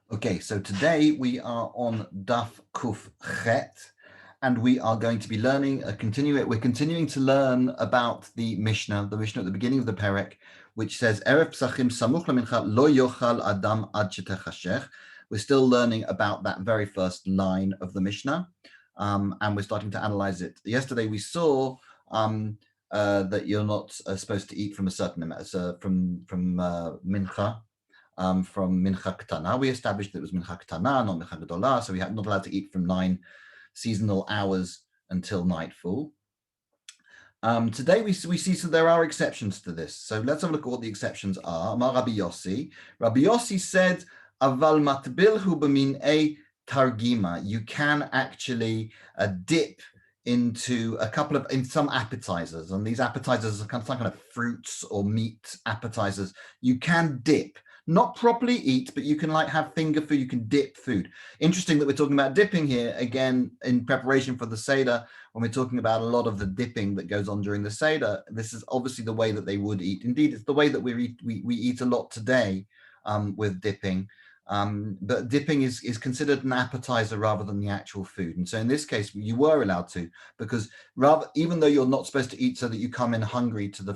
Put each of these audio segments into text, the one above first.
Okay, so today we are on Daf Kuf Chet, and we are going to be learning, we're continuing to learn about the Mishnah at the beginning of the Perek, which says, Erev Psachim Samuch Lamincha Lo Yochal Adam Ad Shetechashech. We're still learning about that very first line of the Mishnah, and we're starting to analyze it. Yesterday we saw that you're not supposed to eat from a certain amount, from Mincha, from Mincha Ktana. We established that it was Mincha Ktana, not Mincha Gedolah, so we are not allowed to eat from 9 seasonal hours until nightfall. Today we see, so there are exceptions to this. So let's have a look at what the exceptions are. Amar Rabbi Yossi. Rabbi Yossi said, Aval matbilhu b'min'ei targima. You can actually dip into some appetizers, and these appetizers are kind of fruits or meat appetizers. You can dip. Not properly eat, but you can have finger food, you can dip food. Interesting that we're talking about dipping here, again, in preparation for the Seder, when we're talking about a lot of the dipping that goes on during the Seder. This is obviously the way that they would eat. Indeed, it's the way that we eat a lot today with dipping. But dipping is considered an appetizer rather than the actual food. And so in this case, you were allowed to, because even though you're not supposed to eat so that you come in hungry to the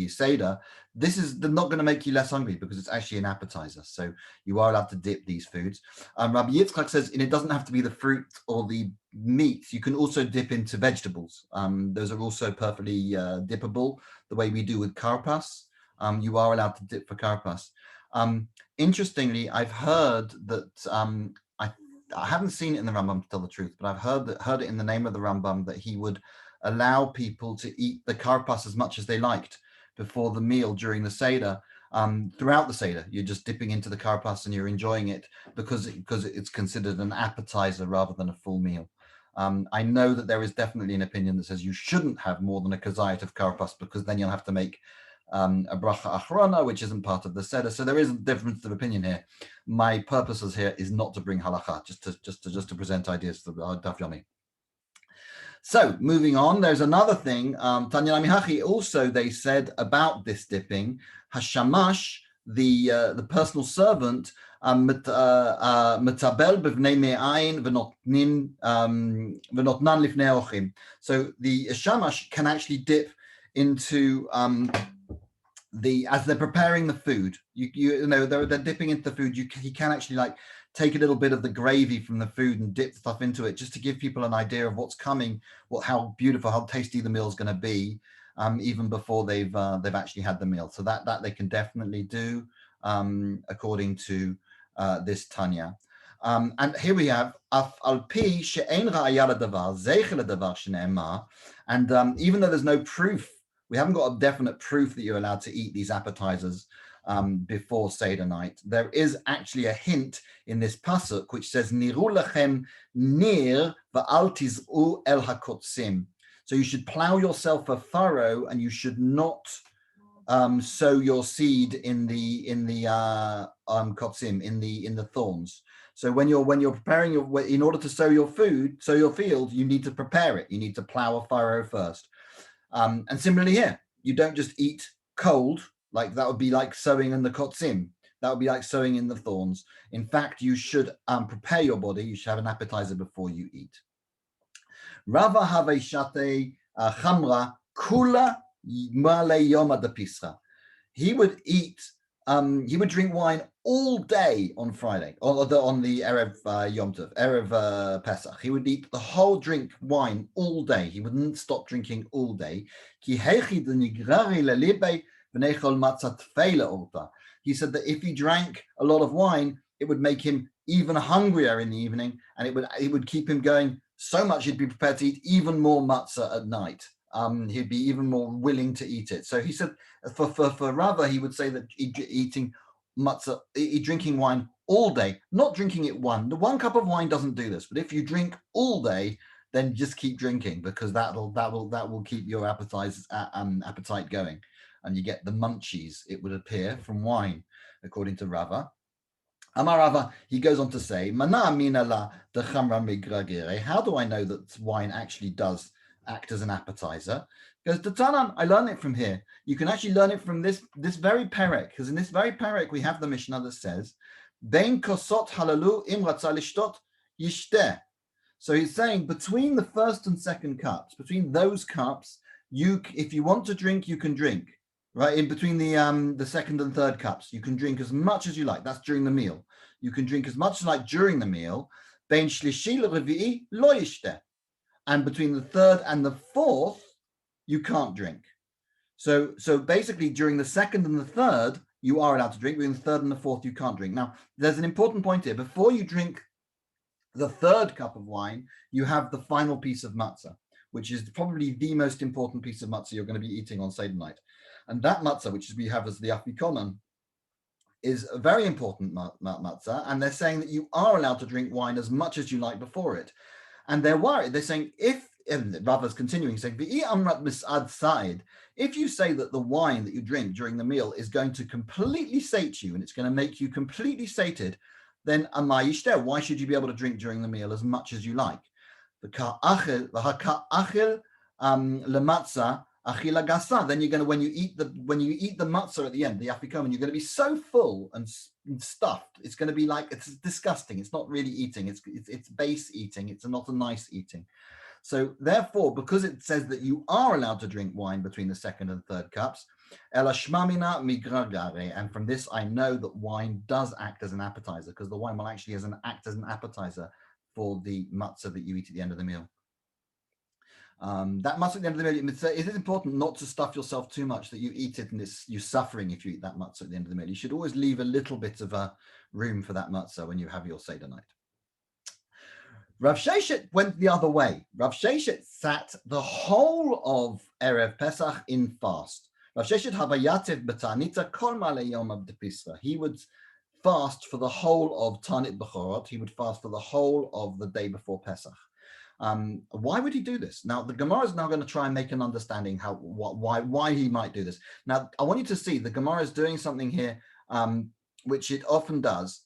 Seder, this is not going to make you less hungry because it's actually an appetizer. So you are allowed to dip these foods. Rabbi Yitzchak says, and it doesn't have to be the fruit or the meat. You can also dip into vegetables. Those are also perfectly dippable, the way we do with karpas. You are allowed to dip for karpas. Interestingly, I've heard that, I haven't seen it in the Rambam, to tell the truth, but I've heard it in the name of the Rambam that he would allow people to eat the karpas as much as they liked before the meal during the Seder. Throughout the Seder, you're just dipping into the karpas and you're enjoying it because it's considered an appetizer rather than a full meal. I know that there is definitely an opinion that says you shouldn't have more than a kazayat of karpas because then you'll have to make a bracha achrona, which isn't part of the Seder. So there is a difference of opinion here. My purposes here is not to bring halacha, just to present ideas to the Daf Yomi. So moving on, there's another thing. Tanya Mihachi also, they said about this dipping, Hashamash, the personal servant, metabel b'vnei me'ayin v'notnan lifnei ochim. So the Shamash can actually dip into as they're preparing the food. You know they're dipping into the food. He can actually take a little bit of the gravy from the food and dip stuff into it, just to give people an idea of what's coming, how beautiful, how tasty the meal is going to be, even before they've actually had the meal. So that they can definitely do, according to this Tanya. And here we have al pi she'ein ra'aya ledavar zeicher ledavar shene'emar, and even though there's no proof, we haven't got a definite proof that you're allowed to eat these appetizers before Seder night. There is actually a hint in this pasuk which says niru lachem nir va'al tiz'u el hakotzim. So you should plow yourself a furrow and you should not sow your seed in the kotzim, in the thorns. So when you're preparing in order to sow your field, you need to prepare it. You need to plow a furrow first. And similarly here, you don't just eat cold. Like that would be like sowing in the kotzim. That would be like sowing in the thorns. In fact, you should prepare your body. You should have an appetizer before you eat. Rava haveshate chamra kula male yoma de pisra. He would drink wine all day on Friday, on the Erev Yom Tov, Erev Pesach. He would drink wine all day. He wouldn't stop drinking all day. He said that if he drank a lot of wine, it would make him even hungrier in the evening, and it would keep him going so much he'd be prepared to eat even more matzah at night. He'd be even more willing to eat it. So he said, for Rava, he would say that eating matzah, drinking wine all day, not drinking it the one cup of wine doesn't do this. But if you drink all day, then just keep drinking, because that will keep your appetite going, and you get the munchies, it would appear, from wine, according to Rava. Amar Rava, he goes on to say, Mana mina la de chamra migragere. How do I know that wine actually does act as an appetizer? Because Tatanan, I learned it from here. You can actually learn it from this very perek, because in this very perek we have the Mishnah that says, "Bein kosot halalu im ratza lishtot yishteh." So he's saying between the first and second cups, between those cups, if you want to drink, you can drink. Right, in between the second and third cups, you can drink as much as you like. That's during the meal. You can drink as much as you like during the meal. Bein shlishi lerevi'i lo yishteh. And between the third and the fourth, you can't drink. So basically, during the second and the third, you are allowed to drink. Between the third and the fourth, you can't drink. Now, there's an important point here. Before you drink the third cup of wine, you have the final piece of matzah, which is probably the most important piece of matzah you're going to be eating on Seder night. And that matzah, which we have as the afikoman, is a very important matzah. And they're saying that you are allowed to drink wine as much as you like before it. And they're worried. They're saying, Rava's continuing, saying, if you say that the wine that you drink during the meal is going to completely sate you and it's going to make you completely sated, then why should you be able to drink during the meal as much as you like? Then you're going to, when you eat the matzah at the end, the afikoman, you're going to be so full and stuffed. It's going to be like, it's disgusting. It's not really eating. It's base eating. It's not a nice eating. So therefore, because it says that you are allowed to drink wine between the second and third cups, and from this I know that wine does act as an appetizer, because the wine will actually act as an appetizer for the matzah that you eat at the end of the meal. That matzah at the end of the meal, it is important not to stuff yourself too much that you eat it and you're suffering if you eat that matzah at the end of the meal. You should always leave a little bit of a room for that matzah when you have your Seder night. Rav Sheshet went the other way. Rav Sheshet sat the whole of Erev Pesach in fast. Rav Sheshet havayatev b'tanita kol malei yom av depisra. He would fast for the whole of Tanit Bechorot. He would fast for the whole of the day before Pesach. Why would he do this? Now, the Gemara is now going to try and make an understanding why he might do this. Now, I want you to see the Gemara is doing something here, which it often does.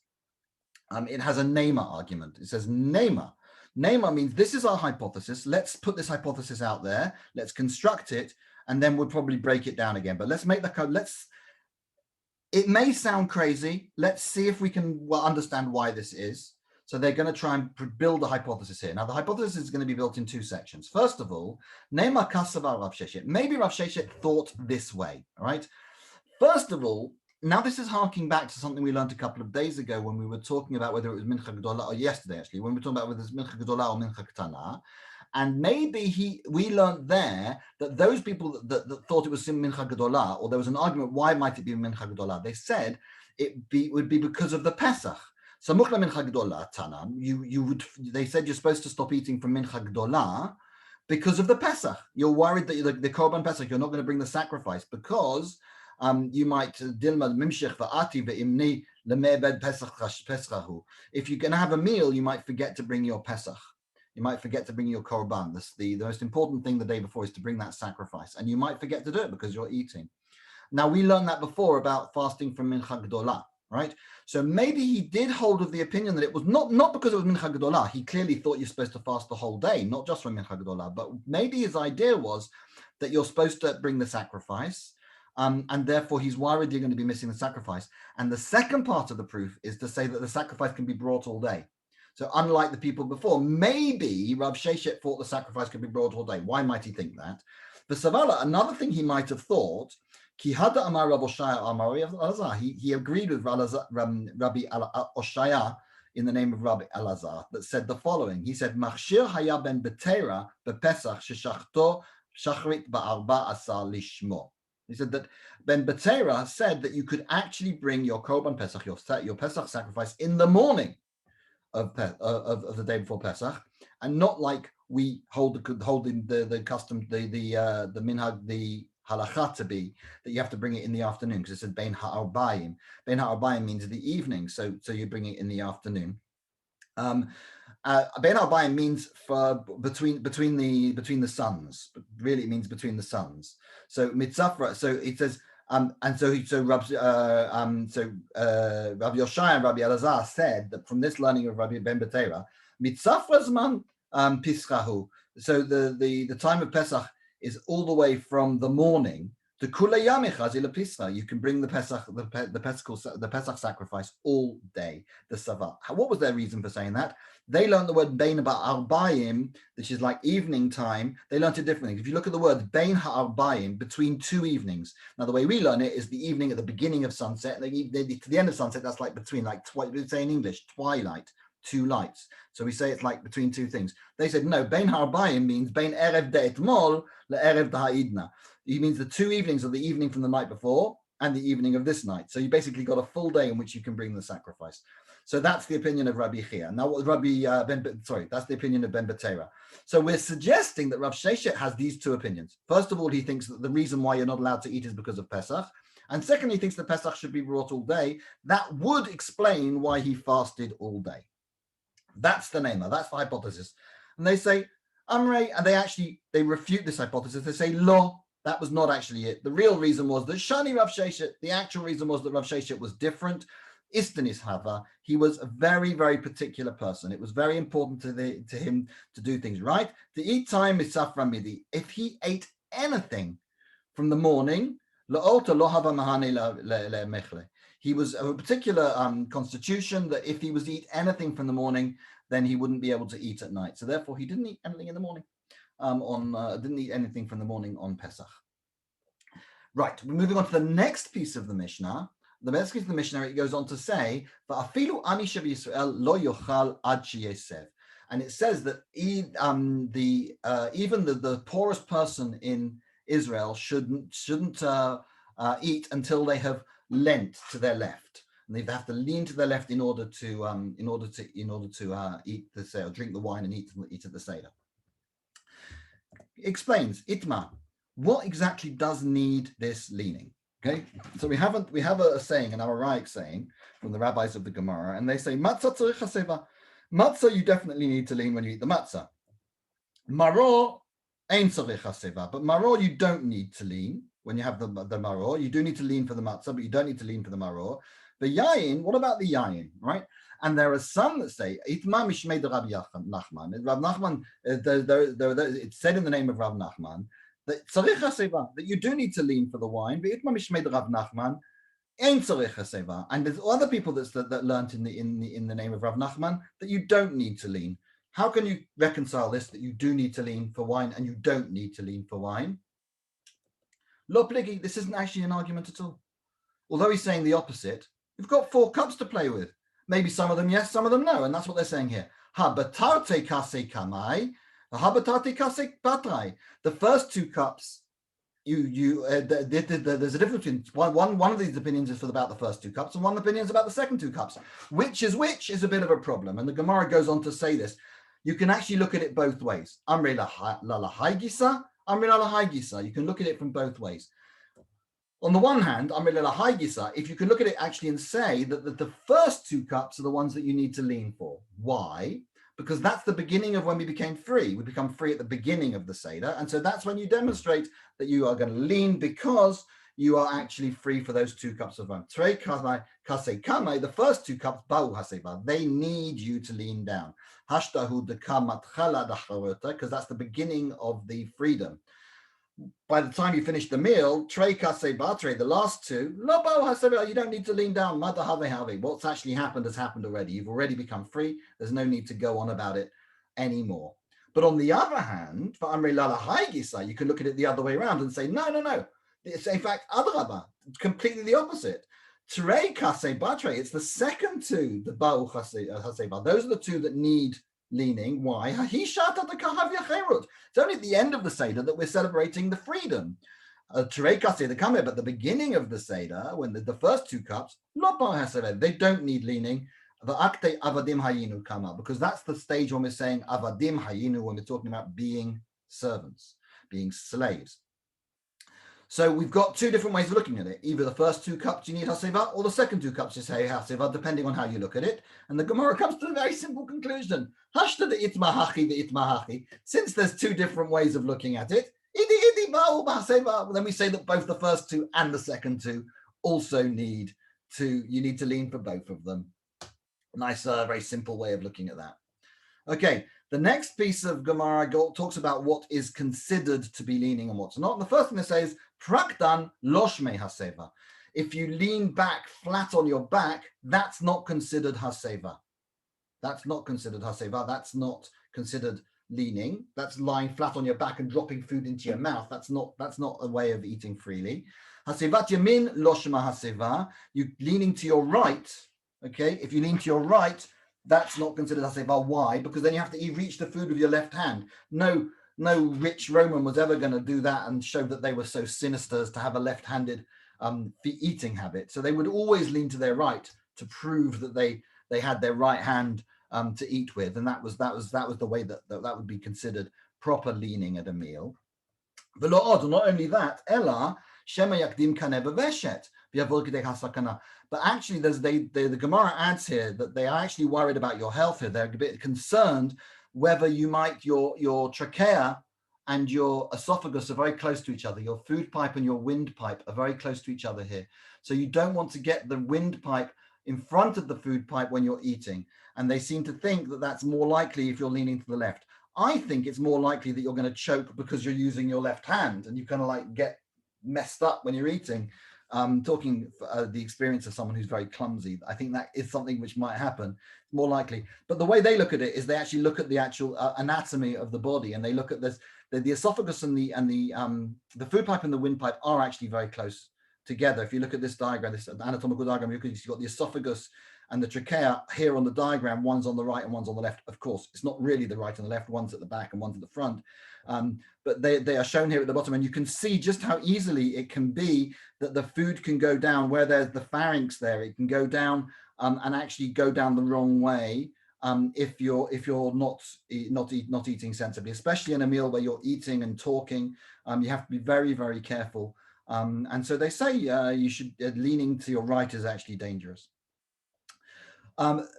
It has a Nema argument. It says Nema. Nema means this is our hypothesis. Let's put this hypothesis out there. Let's construct it, and then we'll probably break it down again. But let's make the code. It may sound crazy. Let's see if we can understand why this is. So they're going to try and build a hypothesis here. Now, the hypothesis is going to be built in two sections. First of all, Nema Kasava Rav Sheshet. Maybe Rav Sheshet thought this way, all right? First of all, now this is harking back to something we learned a couple of days ago when we were talking about whether it was Mincha Gedola, or yesterday actually, when we were talking about whether it's Mincha Gedola or Mincha Ketana. And maybe we learned there that those people that thought it was Mincha Gedola, or there was an argument, why might it be Mincha Gedola? They said it would be because of the Pesach. So Mukhla Mincha Gedola, Tanam, they said you're supposed to stop eating from Mincha Gedola because of the Pesach. You're worried that the Korban Pesach, you're not going to bring the sacrifice because you might dilma mimshech va'ati ve'imni lemebed pesach peschahu. If you're going to have a meal, you might forget to bring your Pesach. You might forget to bring your Korban. The most important thing the day before is to bring that sacrifice. And you might forget to do it because you're eating. Now, we learned that before about fasting from Mincha Gedolah, right? So maybe he did hold of the opinion that it was not because it was Mincha Gedolah. He clearly thought you're supposed to fast the whole day, not just from Mincha Gedolah. But maybe his idea was that you're supposed to bring the sacrifice. And therefore, he's worried you're going to be missing the sacrifice. And the second part of the proof is to say that the sacrifice can be brought all day. So unlike the people before, maybe Rav Sheshet thought the sacrifice could be brought all day. Why might he think that? For Savala, another thing he might have thought, Kihada Amar Rav Oshaya Amar Elazar. He agreed with Rabbi Oshaya in the name of Rabbi Elazar that said the following. He said, Machshir haya ben betera bepesach sheshachto shachrit ba'arba asar lishmo. He said that Ben Betera said that you could actually bring your Korban Pesach, your Pesach sacrifice, in the morning of the day before Pesach, and not like we hold the custom, the minhag, the halacha to be that you have to bring it in the afternoon, because it said Bein Ha'arbayim. Bein Ha'arbayim means the evening, so you bring it in the afternoon. Bein Ha'arbayim means for between the suns, but really it means between the suns. So mitzafra. So it says, Rabbi Yoshai and Rabbi Elazar said that from this learning of Rabbi Ben Betera, mitzafra zman pischahu. So the time of Pesach is all the way from the morning to Kula Yamicha Zila Pischa. You can bring the Pesach sacrifice all day, the Sava. What was their reason for saying that? They learned the word Bein Ba'arbayim, which is like evening time. They learned it differently. If you look at the word Bein Ha'arbayim, between two evenings. Now, the way we learn it is the evening at the beginning of sunset. To the end of sunset, that's like between, like, we say in English, twilight, two lights. So we say it's like between two things. They said, no, Bein Ha'arbayim means Bein Erev De'etmol le'erev Da'idna. It means the two evenings of the evening from the night before and the evening of this night. So you basically got a full day in which you can bring the sacrifice. So that's the opinion of Rabbi Chia. Now, what that's the opinion of Ben Betera. So we're suggesting that Rav Sheshet has these two opinions. First of all, he thinks that the reason why you're not allowed to eat is because of Pesach. And secondly, he thinks that Pesach should be brought all day. That would explain why he fasted all day. That's the name. That's the hypothesis. And they say, Amrei, and they refute this hypothesis. They say, Lo, that was not actually it. The real reason was that Shani Rav Sheshet, the actual reason was that Rav Sheshet was different. Istanis Hava, he was a very, very particular person. It was very important to him to do things right. To eat time is Safra Midi. If he ate anything from the morning, he was of a particular constitution that if he was to eat anything from the morning, then he wouldn't be able to eat at night. So therefore, he didn't eat anything in the morning. Didn't eat anything from the morning on Pesach. Right, we're moving on to the next piece of the Mishnah. The next piece of the Mishnah, it goes on to say, "Va'afilu ani sheb'Yisrael lo yochal ad sheyesev," and it says that even the poorest person in Israel shouldn't eat until they have leant to their left, and they have to lean to their left in order to eat the seder, drink the wine, and eat at the seder. Explains Itma, what exactly does need this leaning? Okay, so we have a saying, an Amoraic saying from the rabbis of the Gemara, and they say matzah tzarich haseva. Matzah you definitely need to lean when you eat the matzah. Maror ein tzarich haseva, but maror you don't need to lean when you have the maror. You do need to lean for the matzah, but you don't need to lean for the maror. The yayin, what about the yayin, right? And there are some that say, Itma mishmei de Rabbi Nachman. Rav Nachman, it's said in the name of Rav Nachman, that tzarich haseva, that you do need to lean for the wine, but Itma mishmei de Rav Nachman, ein tzarich haseva. And there's other people that learnt in the name of Rav Nachman that you don't need to lean. How can you reconcile this, that you do need to lean for wine and you don't need to lean for wine? Lo pligi, this isn't actually an argument at all. Although he's saying the opposite, you've got 4 cups to play with. Maybe some of them yes, some of them no, and that's what they're saying here. Habatarte kase kamai, habatarte kase patrai. The first 2 cups, there's a difference between one of these opinions is about the first 2 cups, and one opinion is about the second 2 cups. Which is a bit of a problem, and the Gemara goes on to say this. You can actually look at it both ways. Amri la haigisa, amri la haigisa. You can look at it from both ways. On the one hand, if you can look at it actually and say that the first 2 cups are the ones that you need to lean for. Why? Because that's the beginning of when we became free. We become free at the beginning of the Seder. And so that's when you demonstrate that you are going to lean because you are actually free for those 2 cups of wine. The first 2 cups, they need you to lean down. Because that's the beginning of the freedom. By the time you finish the meal, the last 2, you don't need to lean down. What's actually happened has happened already. You've already become free. There's no need to go on about it anymore. But on the other hand, for Amri Lala Haigisa, you can look at it the other way around and say, no. It's in fact Adraba, completely the opposite. Trei Kase Batre, it's the second 2, the Ba'u Haseba. Those are the 2 that need leaning. Why? It's only at the end of the Seder that we're celebrating the freedom. But the beginning of the Seder, when the first 2 cups, they don't need leaning. Because that's the stage when we're saying avadim hayinu, when we're talking about being servants, being slaves. So we've got 2 different ways of looking at it. Either the first 2 cups you need haseva, or the second 2 cups you say haseva, depending on how you look at it. And the Gemara comes to a very simple conclusion. Hashta the itmahachi, the itmahachi. Since there's 2 different ways of looking at it, then we say that both the first 2 and the second 2 also you need to lean for both of them. Nice, very simple way of looking at that. Okay, The next piece of Gemara talks about what is considered to be leaning and what's not. And the first thing they say is prakdan loshme haseva. If you lean back flat on your back, that's not considered haseva. That's not considered haseva. That's not considered leaning. That's lying flat on your back and dropping food into your mouth. That's not a way of eating freely. Hasevat yamin loshma haseva. You leaning to your right. Okay, if you lean to your right, that's not considered haseva. Why? Because then you have to reach the food with your left hand. No rich Roman was ever going to do that and show that they were so sinister as to have a left-handed eating habit. So they would always lean to their right to prove that they had their right hand to eat with, and that was the way that would be considered proper leaning at a meal. But not only that, Ella shema yakdim kaneh beveshet. But actually, the Gemara adds here that they are actually worried about your health here. They're a bit concerned whether you might your trachea and your esophagus are very close to each other. Your food pipe and your windpipe are very close to each other here. So you don't want to get the windpipe in front of the food pipe when you're eating. And they seem to think that that's more likely if you're leaning to the left. I think it's more likely that you're going to choke because you're using your left hand and you kind of like get messed up when you're eating. Talking the experience of someone who's very clumsy, I think that is something which might happen, more likely. But the way they look at it is they actually look at the actual anatomy of the body, and they look at this. The esophagus and the food pipe and the windpipe are actually very close together. If you look at this diagram, this anatomical diagram, you've got the esophagus and the trachea here on the diagram. One's on the right and one's on the left. Of course, it's not really the right and the left. One's at the back and one's at the front. But they are shown here at the bottom, and you can see just how easily it can be that the food can go down where there's the pharynx there. It can go down and actually go down the wrong way if you're not eating sensibly, especially in a meal where you're eating and talking. You have to be very, very careful. And so they say you should leaning to your right is actually dangerous.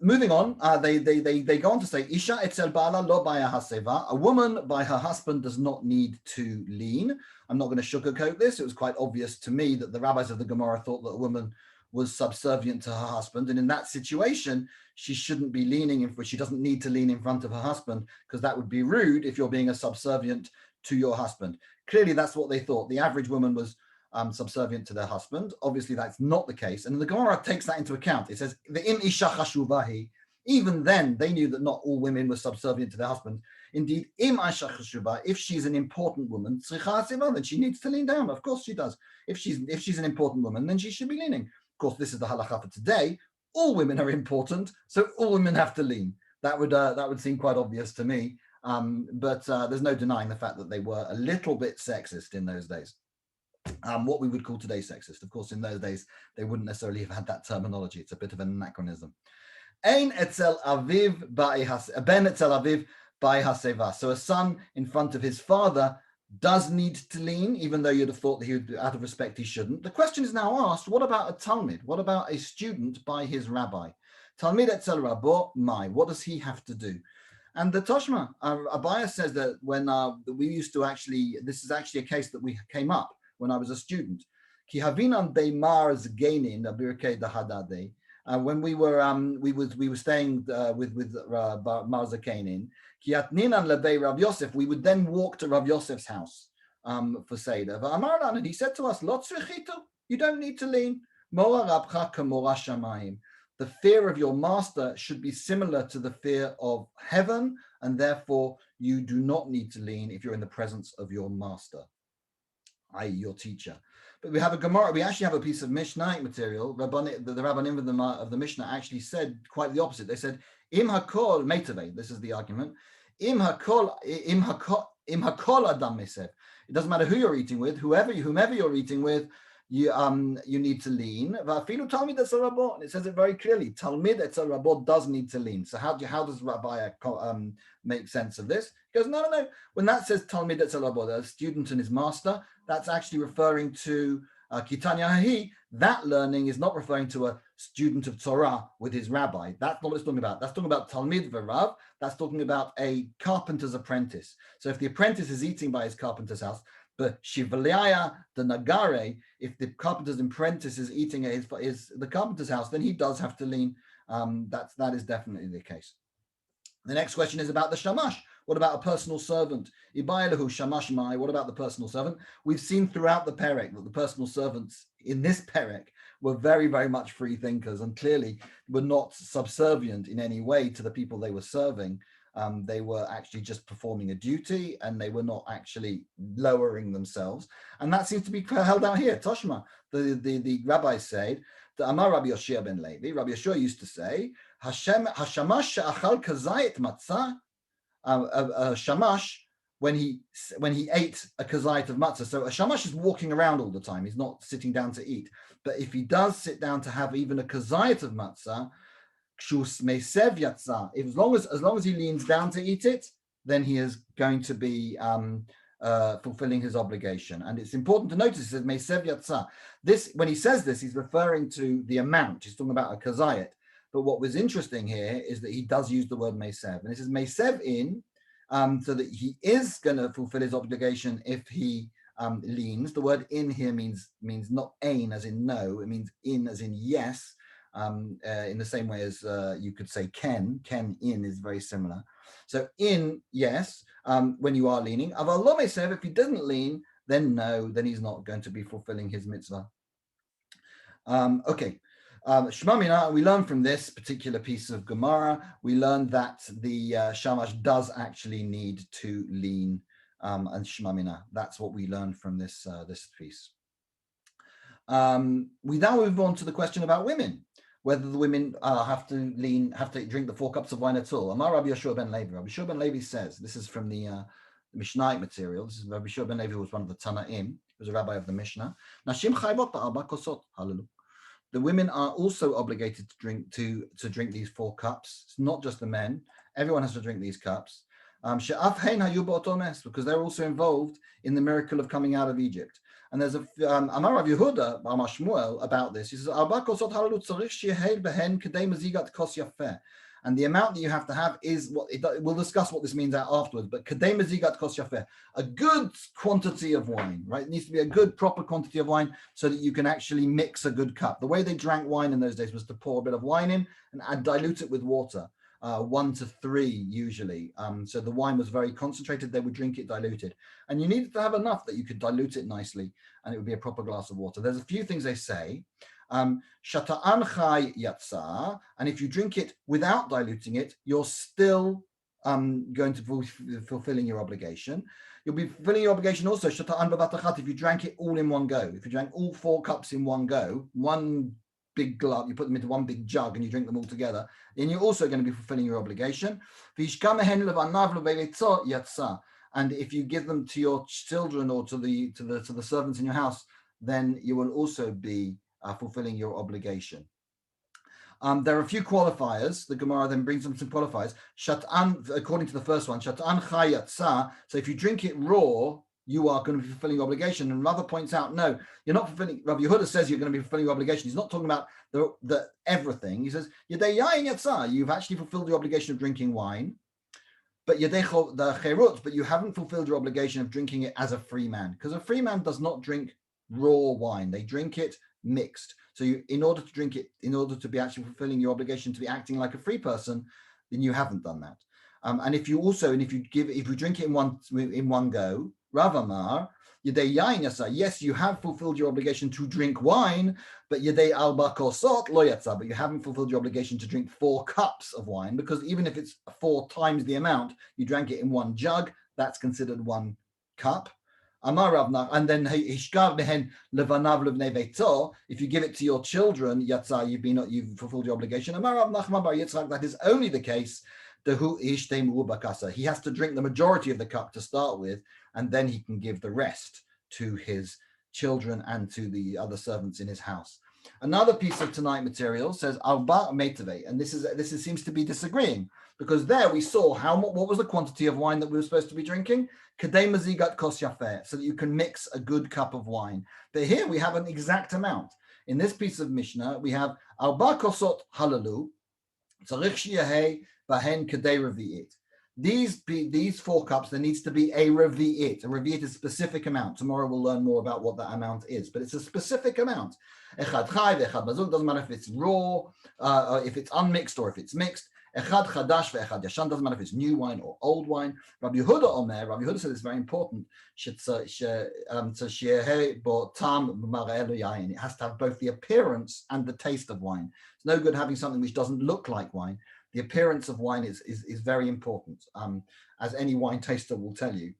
Moving on, they go on to say, Isha etzel bala lo baya haseva. A woman by her husband does not need to lean. I'm not going to sugarcoat this. It was quite obvious to me that the rabbis of the Gemara thought that a woman was subservient to her husband, and in that situation, she shouldn't be leaning. She doesn't need to lean in front of her husband, because that would be rude if you're being a subservient to your husband. Clearly, that's what they thought. The average woman was subservient to their husband. Obviously, that's not the case. And the Gemara takes that into account. It says, the im isha chashuvahi. Even then, they knew that not all women were subservient to their husband. Indeed, im isha chashuva, if she's an important woman, then she needs to lean down. Of course she does. If she's an important woman, then she should be leaning. Of course, this is the halacha for today. All women are important, so all women have to lean. That would seem quite obvious to me. But there's no denying the fact that they were a little bit sexist in those days. What we would call today sexist. Of course, in those days, they wouldn't necessarily have had that terminology. It's a bit of an anachronism. Ein etzel aviv ben etzel aviv bai haseva. So a son in front of his father does need to lean, even though you'd have thought that he would, out of respect, he shouldn't. The question is now asked, what about a Talmid? What about a student by his rabbi? Talmid etzel rabo mai. What does he have to do? And the Toshma, Abaya says that when we used to actually, this is actually a case that we came up when I was a student. Ki havinan beimar zgeinin abirkei dahadade. When we were staying with Mar Zakenin, ki atninan lebei Rav Yosef, we would then walk to Rav Yosef's house for Seder. And he said to us, Lo tzrichitu, you don't need to lean. Mora rabcha kamora shamayim. The fear of your master should be similar to the fear of heaven, and therefore you do not need to lean if you're in the presence of your master, i.e. your teacher. But we have a Gemara, we actually have a piece of Mishnah material. The Rabbanim of the Mishnah actually said quite the opposite. They said, Im hakol meitave, this is the argument, Im hakol adam mesev. It doesn't matter who you're eating with, whomever you're eating with, you need to lean. Va'afilu Talmid etzel Rabbo, and it says it very clearly. Talmid etzel Rabbo does need to lean. So how does Rabbi make sense of this? He goes, no. When that says Talmid etzel Rabbo, the student and his master, that's actually referring to Kitanya Hahi. That learning is not referring to a student of Torah with his rabbi. That's not what it's talking about. That's talking about Talmid v'Rav. That's talking about a carpenter's apprentice. So if the apprentice is eating by his carpenter's house, but Shivaliah the Nagare, if the carpenter's apprentice is eating at the carpenter's house, then he does have to lean. That is definitely the case. The next question is about the shamash. What about a personal servant? Ibaylahu shamash mai. What about the personal servant? We've seen throughout the perek that the personal servants in this perek were very, very much free thinkers and clearly were not subservient in any way to the people they were serving. They were actually just performing a duty and they were not actually lowering themselves. And that seems to be held out here. Toshma, the rabbis say, the Amar Rabbi Yoshua ben Levi, Rabbi Yoshua used to say, Hashamash she'achal kazayit matzah, shamash, when he ate a kazayit of matzah. So a shamash is walking around all the time. He's not sitting down to eat. But if he does sit down to have even a kazayit of matzah, as long as he leans down to eat it, then he is going to be fulfilling his obligation. And it's important to notice that meisev yatsa. This, when he says this, he's referring to the amount. He's talking about a kazayit. But what was interesting here is that he does use the word meisev, and it says meisev in, so that he is going to fulfill his obligation if he leans. The word in here means not ain as in no, it means in as in yes. In the same way as you could say ken in is very similar. So in, yes, when you are leaning. Aval lo meisev, if he doesn't lean, then no, then he's not going to be fulfilling his mitzvah. Okay. Shema Mina, we learn from this particular piece of Gemara, we learned that the shamash does actually need to lean, and Shema Mina. That's what we learned from this piece. We now move on to the question about women, whether the women have to drink the 4 cups of wine at all. Amar Rabbi Yoshua ben Levi. Rabbi Yoshua ben Levi says, this is from the Mishnah material. This is Rabbi Yoshua ben Levi, who was one of the Tanaim. He was a rabbi of the Mishnah. Nashim chayvot ba'arba kosot. Hallelujah. The women are also obligated to drink these 4 cups. It's not just the men. Everyone has to drink these cups. Because they're also involved in the miracle of coming out of Egypt. And there's a Amar Rav Yehuda Amar Shmuel about this. He says, and the amount that you have to have is what we'll discuss what this means out afterwards. But a good quantity of wine, right? It needs to be a good proper quantity of wine so that you can actually mix a good cup. The way they drank wine in those days was to pour a bit of wine in and dilute it with water. 1 to 3 usually. So the wine was very concentrated. They would drink it diluted, and you needed to have enough that you could dilute it nicely, and it would be a proper glass of water. There's a few things they say. Shata'an chai yatsa, and if you drink it without diluting it, you're still going to be fulfilling your obligation. You'll be fulfilling your obligation also. Shata'an b'batachat, if you drank it all in one go. If you drank all 4 cups in one go, one big glove, you put them into one big jug and you drink them all together, then you're also going to be fulfilling your obligation. And if you give them to your children or to the servants in your house, then you will also be fulfilling your obligation. There are a few qualifiers. The Gemara then brings them some qualifiers. Shat'an, according to the first one, Shat'an chayatsa. So if you drink it raw, you are going to be fulfilling your obligation. And Rava points out, no, you're not fulfilling. Rabbi Yehuda says you're going to be fulfilling your obligation. He's not talking about the everything. He says, you've actually fulfilled the obligation of drinking wine, but you haven't fulfilled your obligation of drinking it as a free man, because a free man does not drink raw wine. They drink it mixed. So in order to drink it, in order to be actually fulfilling your obligation to be acting like a free person, then you haven't done that. And if you drink it in one go, Rav Amar, yes, you have fulfilled your obligation to drink wine, but yedei alba kosot lo yatsa, but you haven't fulfilled your obligation to drink 4 cups of wine, because even if it's 4 times the amount, you drank it in one jug, that's considered 1 cup. Amar Ravna, and then hishkav behen levanav levnei beito, if you give it to your children, yatsa, you've fulfilled your obligation. Amar Rav Nachman bar Yitzchak, that is only the case. He has to drink the majority of the cup to start with, and then he can give the rest to his children and to the other servants in his house. Another piece of tonight material says Alba Meitave, and this seems to be disagreeing, because there we saw what was the quantity of wine that we were supposed to be drinking? Kadei mazigat kos yafeh, so that you can mix a good cup of wine. But here we have an exact amount. In this piece of Mishnah, we have Alba kosot halalu, tzarich sheyeh bahen kadei revi'it. These 4 cups, there needs to be a revi'it. A revi'it is a specific amount. Tomorrow we'll learn more about what that amount is, but it's a specific amount. Echad chai, echad mazuk, doesn't matter if it's raw, if it's unmixed or if it's mixed. Echad chadash ve'echad yashan, doesn't matter if it's new wine or old wine. Rabbi Yehuda Omer, Rabbi Yehuda said it's very important. It has to have both the appearance and the taste of wine. It's no good having something which doesn't look like wine. The appearance of wine is very important, as any wine taster will tell you.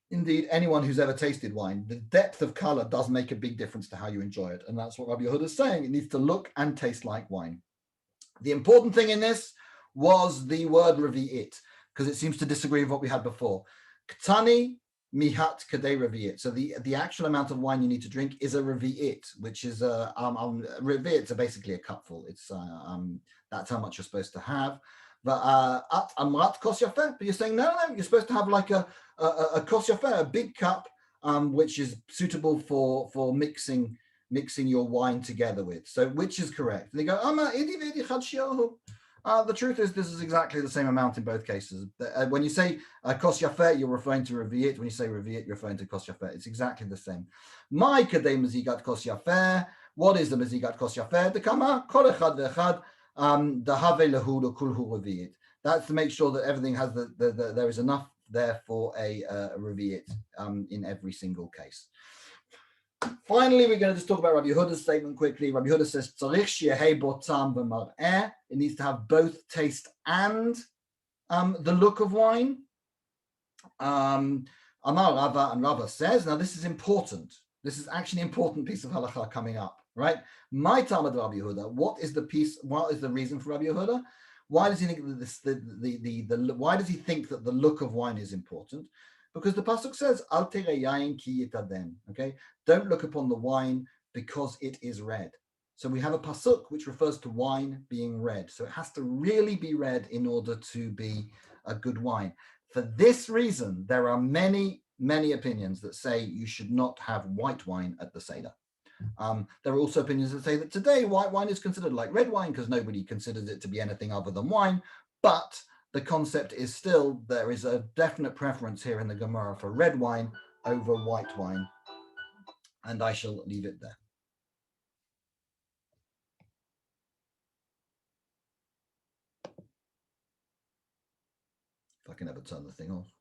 Indeed, anyone who's ever tasted wine, the depth of color does make a big difference to how you enjoy it. And that's what Rabbi Yehuda is saying. It needs to look and taste like wine. The important thing in this was the word revi'it, because it seems to disagree with what we had before. Ktani mihat kadei revi'it. So the actual amount of wine you need to drink is a revi'it, which is revi'it, so basically a cupful. It's that's how much you're supposed to have. But amrat kos yafeh. But you're saying no, you're supposed to have like a kos yafeh, a big cup, which is suitable for mixing your wine together with. So which is correct? And they go, the truth is this is exactly the same amount in both cases. When you say kos yafeh, you're referring to revi'it. When you say revi'it, you're referring to kos yafeh. It's exactly the same. My kadei mazigat kos yafeh. What is the mazigat kos yafeh? The kama kol echad ve'echad. That's to make sure that everything has there is enough there for a revi'it in every single case. Finally, we're going to just talk about Rabbi Yehuda's statement quickly. Rabbi Yehuda says, it needs to have both taste and the look of wine. Amar Rava, and Rava says, now this is important. This is actually an important piece of halakha coming up, right? My Talmud Rabbi Yehuda. What is the reason for Rabbi Yehuda? Why does he think that why does he think that the look of wine is important? Because the pasuk says, "Al terei yain ki yitadem." Okay, don't look upon the wine because it is red. So we have a pasuk which refers to wine being red. So it has to really be red in order to be a good wine. For this reason, there are many opinions that say you should not have white wine at the Seder. There are also opinions that say that today white wine is considered like red wine because nobody considers it to be anything other than wine. But the concept is still there is a definite preference here in the Gemara for red wine over white wine. And I shall leave it there. If I can ever turn the thing off.